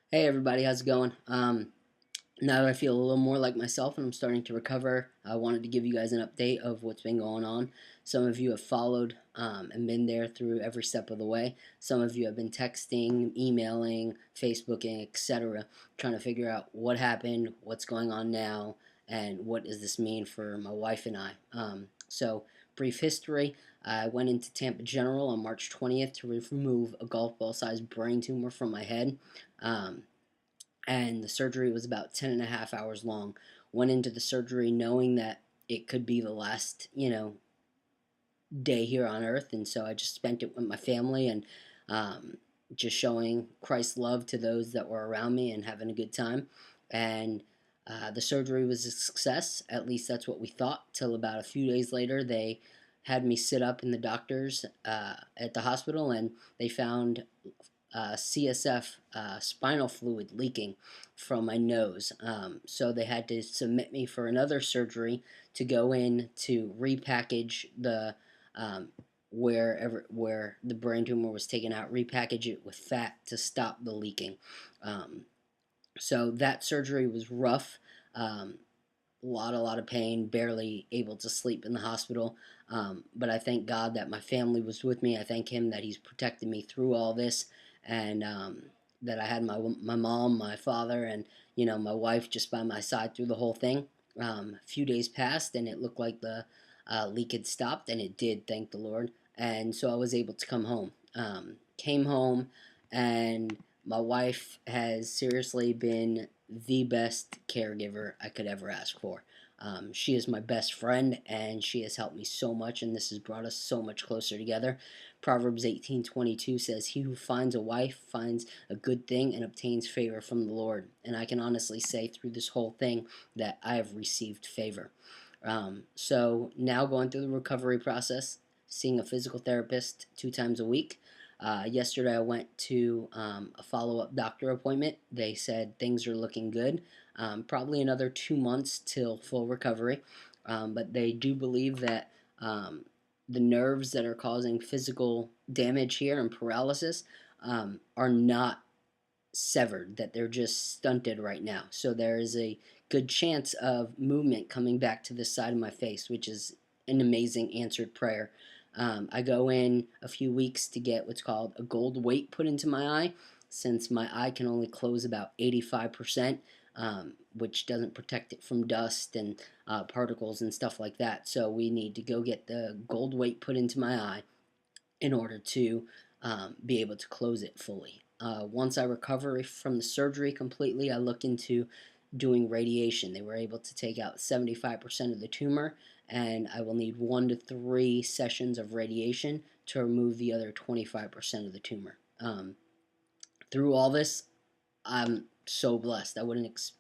Hey everybody, how's it going? Now that I feel a little more like myself and I'm starting to recover, I wanted to give you guys an update of what's been going on. Some of you have followed and been there through every step of the way. Some of you have been texting, emailing, Facebooking, etc., trying to figure out what happened, what's going on now, and what does this mean for my wife and I. Brief history. I went into Tampa General on March 20th to remove a golf ball sized brain tumor from my head. Um, and the surgery was about 10 and a half hours long. Went into the surgery knowing that it could be the last, day here on earth. And so I just spent it with my family and um, just showing Christ's love to those that were around me and having a good time. And the surgery was a success. At least that's what we thought. Till about a few days later, they had me sit up in the doctors at the hospital, and they found CSF, spinal fluid leaking from my nose. So they had to submit me for another surgery to go in to repackage the um, where the brain tumor was taken out, repackage it with fat to stop the leaking. Um, so that surgery was rough. A lot of pain, barely able to sleep in the hospital. But I thank God that my family was with me. I thank Him that He's protected me through all this, and that I had my mom, my father, and my wife just by my side through the whole thing. A few days passed, and it looked like the leak had stopped, and it did. Thank the Lord. And so I was able to come home. Came home, and my wife has seriously been the best caregiver I could ever ask for. She is my best friend, and she has helped me so much, and this has brought us so much closer together. Proverbs 18:22 says, "He who finds a wife finds a good thing and obtains favor from the Lord." And I can honestly say through this whole thing that I have received favor. So now going through the recovery process, seeing a physical therapist 2 times a week. Yesterday I went to a follow-up doctor appointment. They said things are looking good. Probably another 2 months till full recovery, but they do believe that the nerves that are causing physical damage here and paralysis are not severed, that they're just stunted right now. So there is a good chance of movement coming back to this side of my face, which is an amazing answered prayer. I go in a few weeks to get what's called a gold weight put into my eye, since my eye can only close about 85%, which doesn't protect it from dust and particles and stuff like that. So we need to go get the gold weight put into my eye in order to be able to close it fully. Once I recover from the surgery completely, I looked into doing radiation. They were able to take out 75% of the tumor, and I will need 1 to 3 sessions of radiation to remove the other 25% of the tumor. Through all this, I'm so blessed. I wouldn't,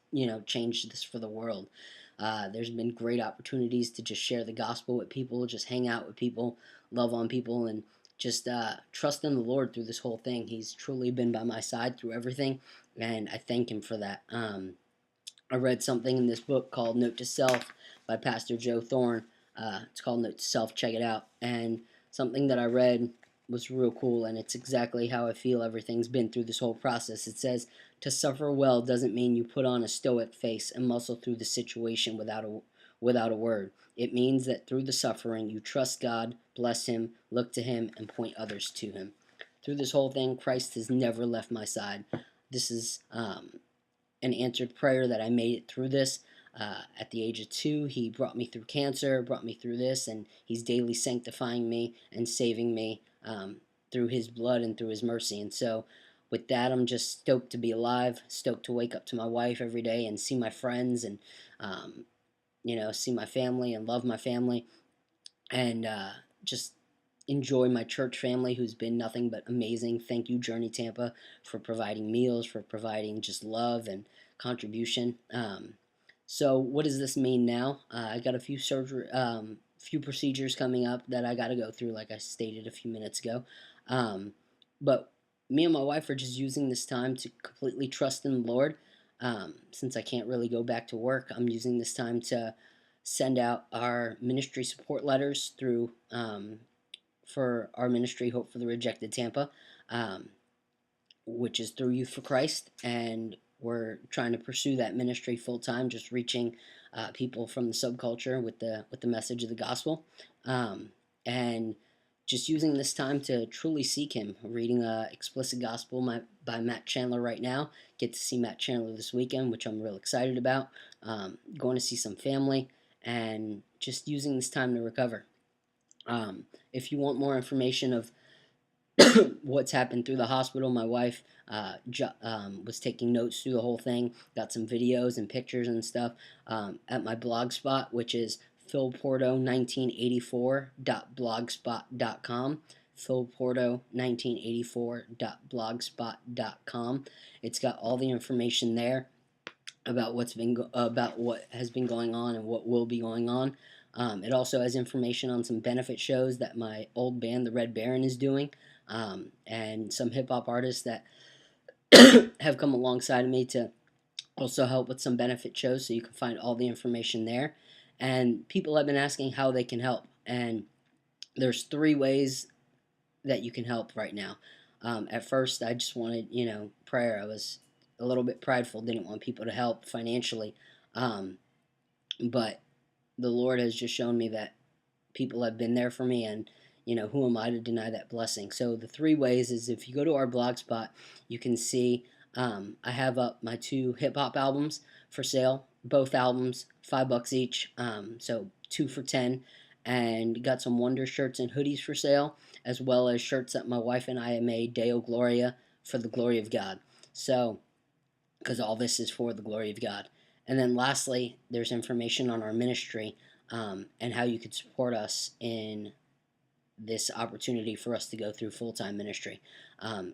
change this for the world. There's been great opportunities to just share the gospel with people, just hang out with people, love on people, and just trust in the Lord through this whole thing. He's truly been by my side through everything, and I thank Him for that. I read something in this book called Note to Self by Pastor Joe Thorne. It's called Note to Self. Check it out. And something that I read was real cool, and it's exactly how I feel everything's been through this whole process. It says, "To suffer well doesn't mean you put on a stoic face and muscle through the situation without a word. It means that through the suffering, you trust God, bless Him, look to Him, and point others to Him." Through this whole thing, Christ has never left my side. This is an answered prayer that I made it through this. At the age of 2, He brought me through cancer, brought me through this, and He's daily sanctifying me and saving me through His blood and through His mercy. And so, with that, I'm just stoked to be alive, stoked to wake up to my wife every day and see my friends and, um, see my family and love my family and just enjoy my church family who's been nothing but amazing. Thank you, Journey Tampa, for providing meals, for providing just love and contribution. So what does this mean now? I got a few procedures coming up that I got to go through, like I stated a few minutes ago. But me and my wife are just using this time to completely trust in the Lord. Since I can't really go back to work, I'm using this time to send out our ministry support letters through for our ministry, Hope for the Rejected Tampa. Um, which is through Youth for Christ, and we're trying to pursue that ministry full time, just reaching people from the subculture with the message of the gospel, and just using this time to truly seek Him. Reading Explicit Gospel by Matt Chandler right now. Get to see Matt Chandler this weekend, which I'm real excited about. Going to see some family, and just using this time to recover. If you want more information of what's happened through the hospital, my wife was taking notes through the whole thing, got some videos and pictures and stuff at my blog spot, which is philporto1984.blogspot.com. philporto1984.blogspot.com. It's got all the information there about about what has been going on and what will be going on. It also has information on some benefit shows that my old band, the Red Baron, is doing, and some hip hop artists that have come alongside of me to also help with some benefit shows. So you can find all the information there. And people have been asking how they can help, and there's 3 ways that you can help right now. At first, I just wanted, prayer. I was a little bit prideful, didn't want people to help financially, but the Lord has just shown me that people have been there for me, and who am I to deny that blessing? So the 3 ways is, if you go to our blog spot, you can see I have up my 2 hip hop albums for sale. Both albums, $5 each, so 2 for $10, and got some Wonder shirts and hoodies for sale, as well as shirts that my wife and I have made, Deo Gloria, for the glory of God. So, because all this is for the glory of God. And then lastly, there's information on our ministry, and how you could support us in this opportunity for us to go through full-time ministry.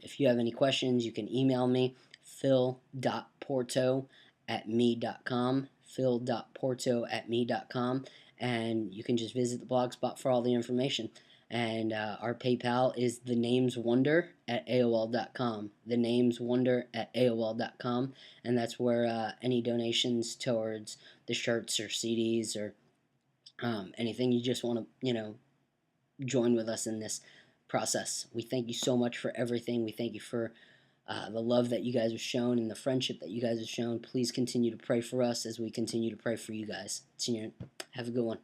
If you have any questions, you can email me, phil.porto@me.com, phil.porto@me.com, and you can just visit the blog spot for all the information. And our PayPal is thenameswonder@aol.com, thenameswonder@aol.com, and that's where any donations towards the shirts or CDs or anything you just want to, join with us in this process. We thank you so much for everything. We thank you for the love that you guys have shown and the friendship that you guys have shown. Please continue to pray for us as we continue to pray for you guys. Have a good one.